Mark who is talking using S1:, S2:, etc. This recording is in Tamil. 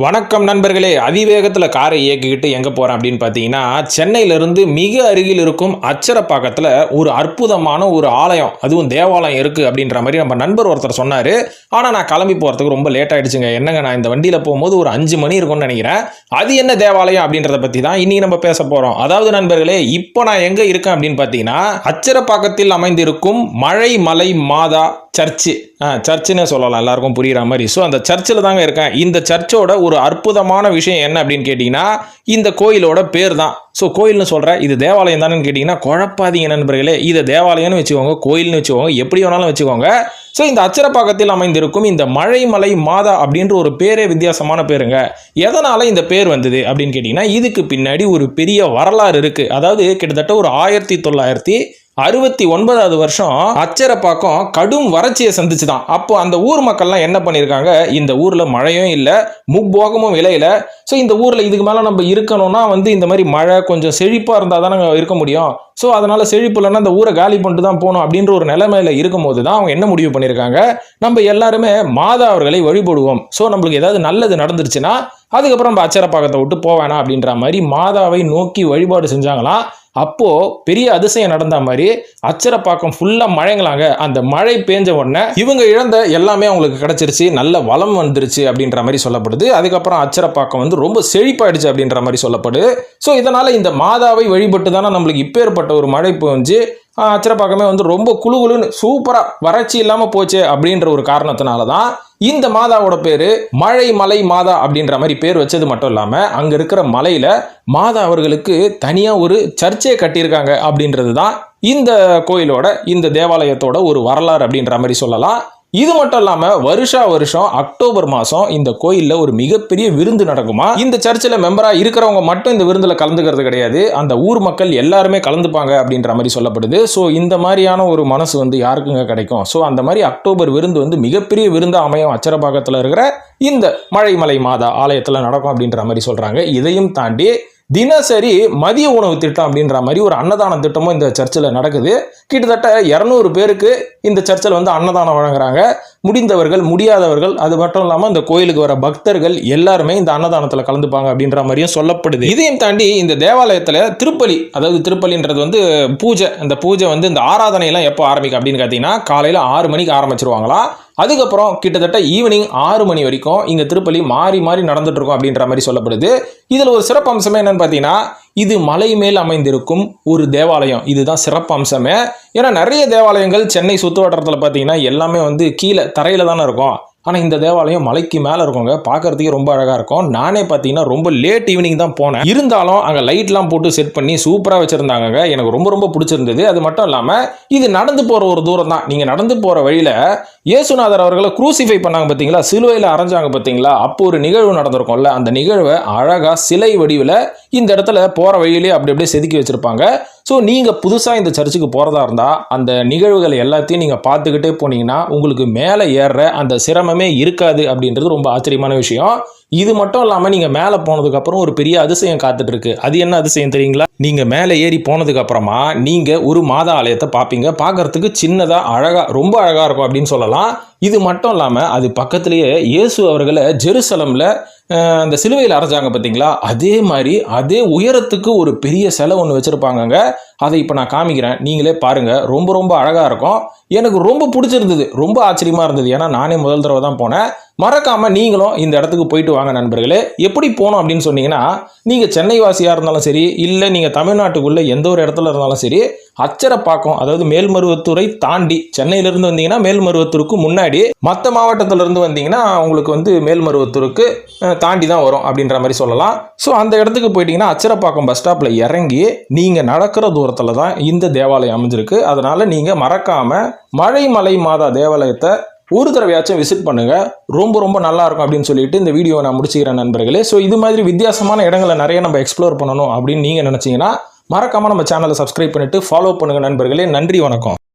S1: வணக்கம் நண்பர்களே. அதிவேகத்தில் காரை இயக்கிக்கிட்டு எங்கே போகிறேன் அப்படின்னு பார்த்தீங்கன்னா, சென்னையிலிருந்து மிக அருகில் இருக்கும் அச்சரப்பாக்கத்தில் ஒரு அற்புதமான ஒரு ஆலயம், அதுவும் தேவாலயம் இருக்குது அப்படின்ற மாதிரி நம்ம நண்பர் ஒருத்தர் சொன்னார். ஆனால் நான் கிளம்பி போகிறதுக்கு ரொம்ப லேட் ஆகிடுச்சுங்க. என்னங்க, நான் இந்த வண்டியில் போகும்போது ஒரு 5 மணி இருக்கும்னு நினைக்கிறேன். அது என்ன தேவாலயம் அப்படின்றத பற்றி தான் இன்றைக்கி நம்ம பேச போகிறோம். அதாவது நண்பர்களே, இப்போ நான் எங்கே இருக்கேன் அப்படின்னு பார்த்தீங்கன்னா, அச்சரப்பாக்கத்தில் அமைந்திருக்கும் மழை மாதா சர்ச்சுன்னு சொல்லலாம், எல்லாருக்கும் புரிகிற மாதிரி. ஸோ அந்த சர்ச்சில் தாங்க இருக்கேன். இந்த சர்ச்சோட ஒரு அற்புதமான விஷயம் என்ன அப்படின்னு கேட்டிங்கன்னா, இந்த கோயிலோட பேர் தான். ஸோ கோயில்னு சொல்கிறேன், இது தேவாலயம் தானேன்னு கேட்டிங்கன்னா குழப்பாதீங்க நண்பர்களே. இதை தேவாலயம்னு வச்சுக்கோங்க, கோயில்னு வச்சுக்கோங்க, எப்படி வேணாலும் வச்சுக்கோங்க. ஸோ இந்த அச்சரப்பாக்கத்தில் அமைந்திருக்கும் இந்த மழை மாதா அப்படின்ற ஒரு பேரே வித்தியாசமான பேருங்க. எதனால் இந்த பேர் வந்தது அப்படின்னு கேட்டிங்கன்னா, இதுக்கு பின்னாடி ஒரு பெரிய வரலாறு இருக்குது. அதாவது கிட்டத்தட்ட ஒரு 1969 வருஷம் அச்சரப்பாக்கம் கடும் வறட்சியை சந்திச்சுதான். அப்போ அந்த ஊர் மக்கள்லாம் என்ன பண்ணியிருக்காங்க, இந்த ஊரில் மழையும் இல்லை, முப்போகமும் விளையில. ஸோ இந்த ஊரில் இதுக்கு மேலே நம்ம இருக்கணும்னா இந்த மாதிரி மழை கொஞ்சம் செழிப்பாக இருந்தால் தானே இருக்க முடியும். ஸோ அதனால் செழிப்பு இல்லைன்னா அந்த ஊரை காலி பண்ணிட்டு தான் போகணும் அப்படின்ற ஒரு நிலைமையில் இருக்கும்போது தான் அவங்க என்ன முடிவு பண்ணியிருக்காங்க, நம்ம எல்லாருமே மாதா அவர்களை வழிபடுவோம். ஸோ நம்மளுக்கு ஏதாவது நல்லது நடந்துருச்சுன்னா அதுக்கப்புறம் நம்ம அச்சரப்பாக்கத்தை விட்டு போவேணாம் அப்படின்ற மாதிரி மாதாவை நோக்கி வழிபாடு செஞ்சாங்களாம். அப்போ பெரிய அதிசயம் நடந்த மாதிரி அச்சரப்பாக்கம் ஃபுல்லா மழைங்களாங்க. அந்த மழை பேஞ்ச உடனே இவங்க இழந்த எல்லாமே அவங்களுக்கு கிடைச்சிருச்சு, நல்ல வளம் வந்துருச்சு அப்படின்ற மாதிரி சொல்லப்படுது. அதுக்கப்புறம் அச்சரப்பாக்கம் ரொம்ப செழிப்பாயிடுச்சு அப்படின்ற மாதிரி சொல்லப்படுது. ஸோ இதனால இந்த மாதாவை வழிபட்டு தானே நம்மளுக்கு இப்பேற்பட்ட ஒரு மழை பெஞ்சு அச்சரப்பாக்கமே ரொம்ப குழுன்னு சூப்பராக வறட்சி இல்லாமல் போச்சு அப்படின்ற ஒரு காரணத்தினால தான் இந்த மாதாவோட பேர் மழை மாதா அப்படின்ற மாதிரி பேர் வச்சது மட்டும் இல்லாமல், அங்கே இருக்கிற மலையில் மாதா அவர்களுக்கு தனியாக ஒரு சர்ச்சை கட்டியிருக்காங்க அப்படின்றது தான் இந்த கோயிலோட, இந்த தேவாலயத்தோட ஒரு வரலாறு அப்படின்ற மாதிரி சொல்லலாம். இது மட்டும் இல்லாம வருஷம் அக்டோபர் மாசம் இந்த கோயில்ல ஒரு மிகப்பெரிய விருந்து நடக்குமா. இந்த சர்ச்சில் மெம்பரா இருக்கிறவங்க மட்டும் இந்த விருந்துல கலந்துக்கிறது கிடையாது, அந்த ஊர் மக்கள் எல்லாருமே கலந்துப்பாங்க அப்படின்ற மாதிரி சொல்லப்படுது. ஸோ இந்த மாதிரியான ஒரு மனசு யாருக்குங்க கிடைக்கும். ஸோ அந்த மாதிரி அக்டோபர் விருந்து மிகப்பெரிய விருந்து அமையும் அச்சரப்பாக்கத்தில் இருக்கிற இந்த மழை மாதா ஆலயத்தில் நடக்கும் அப்படின்ற மாதிரி சொல்றாங்க. இதையும் தாண்டி தினசரி மதிய உணவு திட்டம் அப்படின்ற மாதிரி ஒரு அன்னதான திட்டமும் இந்த சர்ச்சில் நடக்குது. கிட்டத்தட்ட 200 பேருக்கு இந்த சர்ச்சில் அன்னதானம் வழங்குறாங்க. முடிந்தவர்கள், முடியாதவர்கள், அது மட்டும் இல்லாமல் இந்த கோயிலுக்கு வர பக்தர்கள் எல்லாருமே இந்த அன்னதானத்தில் கலந்துப்பாங்க அப்படின்ற மாதிரியும் சொல்லப்படுது. இதையும் தாண்டி இந்த தேவாலயத்தில் திருப்பலி, அதாவது திருப்பலின்றது பூஜை, இந்த பூஜை இந்த ஆராதனையெல்லாம் எப்போ ஆரம்பிக்கும் அப்படின்னு பார்த்தீங்கன்னா, காலையில் 6 மணிக்கு ஆரம்பிச்சிருவாங்களாம். அதுக்கப்புறம் கிட்டத்தட்ட ஈவினிங் 6 மணி வரைக்கும் இங்கே திருப்பலி மாறி நடந்துட்டு இருக்கும் அப்படின்ற மாதிரி சொல்லப்படுது. இதில் ஒரு சிறப்பு அம்சமே என்னன்னு பார்த்தீங்கன்னா, இது மலை மேல் அமைந்திருக்கும் ஒரு தேவாலயம். இதுதான் சிறப்பு அம்சமே. ஏன்னா நிறைய தேவாலயங்கள் சென்னை சுற்று வட்டாரத்தில் பார்த்தீங்கன்னா எல்லாமே கீழே தரையில் தானே இருக்கும். ஆனால் இந்த தேவாலயம் மலைக்கு மேலே இருக்குங்க, பார்க்கறதுக்கே ரொம்ப அழகாக இருக்கும். நானே பார்த்தீங்கன்னா ரொம்ப லேட் ஈவினிங் தான் போனேன். இருந்தாலும் அங்கே லைட்லாம் போட்டு செட் பண்ணி சூப்பராக வச்சுருந்தாங்க. எனக்கு ரொம்ப பிடிச்சிருந்தது. அது மட்டும் இல்லாமல் இது நடந்து போகிற ஒரு தூரம் தான். நீங்கள் நடந்து போகிற வழியில் இயேசுநாதர் அவர்களை குரூசிஃபை பண்ணாங்க பார்த்தீங்களா, சிலுவையில் அரைஞ்சாங்க பார்த்தீங்களா, அப்போ ஒரு நிகழ்வு நடந்திருக்கும்ல, அந்த நிகழ்வை அழகாக சிலை வடிவில் இந்த இடத்துல போகிற வழியிலே அப்படியே செதுக்கி வச்சுருப்பாங்க. ஸோ நீங்கள் புதுசாக இந்த சர்ச்சுக்கு போகிறதா இருந்தால் அந்த நிகழ்வுகள் எல்லாத்தையும் நீங்கள் பார்த்துக்கிட்டே போனீங்கன்னா உங்களுக்கு மேலே ஏறுற அந்த சிரமமே இருக்காது அப்படின்றது ரொம்ப ஆச்சரியமான விஷயம். இது மட்டும் இல்லாமல் நீங்கள் மேலே போனதுக்கப்புறம் ஒரு பெரிய அதிசயம் காத்துட்டு இருக்கு. அது என்ன அதிசயம் தெரியுங்களா? நீங்கள் மேலே ஏறி போனதுக்கப்புறமா நீங்கள் ஒரு மாதா ஆலயத்தை பார்ப்பீங்க. பார்க்கறதுக்கு சின்னதாக அழகாக, ரொம்ப அழகாக இருக்கும் அப்படின்னு சொல்லலாம். இது மட்டும் இல்லாமல் அது பக்கத்துலேயே இயேசு அவர்களை ஜெருசலமில் அந்த சிலுவையில் அரைஞ்சாங்க பார்த்தீங்களா, அதே மாதிரி அதே உயரத்துக்கு ஒரு பெரிய சிலை ஒன்று வச்சுருப்பாங்கங்க. அதை இப்போ நான் காமிக்கிறேன், நீங்களே பாருங்கள். ரொம்ப அழகாக இருக்கும். எனக்கு ரொம்ப பிடிச்சிருந்தது, ரொம்ப ஆச்சரியமாக இருந்தது. ஏன்னா நானே முதல் தடவை தான் போனேன். மறக்காமல் நீங்களும் இந்த இடத்துக்கு போயிட்டு வாங்க நண்பர்களே. எப்படி போகணும் அப்படின்னு சொன்னீங்கன்னா, நீங்கள் சென்னை வாசியாக இருந்தாலும் சரி, இல்லை நீங்கள் தமிழ்நாட்டுக்குள்ளே எந்த ஒரு இடத்துல இருந்தாலும் சரி, அச்சரப்பாக்கம், அதாவது மேல்மருவத்தூரை தாண்டி சென்னையிலிருந்து வந்தீங்கன்னா மேல்மருவத்தூருக்கு முன்னாடி, மற்ற மாவட்டத்திலிருந்து வந்தீங்கன்னா உங்களுக்கு மேல்மருவத்தூருக்கு தாண்டி தான் வரும் அப்படின்ற மாதிரி சொல்லலாம். ஸோ அந்த இடத்துக்கு போயிட்டீங்கன்னா அச்சரப்பாக்கம் பஸ் ஸ்டாப்பில் இறங்கி நீங்கள் நடக்கிற தூரத்தில் தான் இந்த தேவாலயம் அமைஞ்சிருக்கு. அதனால் நீங்கள் மறக்காமல் மழை மாதா தேவாலயத்தை ஒரு தடவையாச்சும் விசிட் பண்ணுங்க. ரொம்ப நல்லா இருக்கும் அப்படின்னு சொல்லிட்டு இந்த வீடியோவை நான் முடிச்சுக்கிறேன் நண்பர்களே. ஸோ இது மாதிரி வித்தியாசமான இடங்களை நிறைய நம்ம எக்ஸ்ப்ளோர் பண்ணணும் அப்படின்னு நீங்கள் நினச்சிங்கன்னா மறக்காமல் நம்ம சேனலை சப்ஸ்கிரைப் பண்ணிட்டு ஃபாலோ பண்ணுங்க நண்பர்களே. நன்றி, வணக்கம்.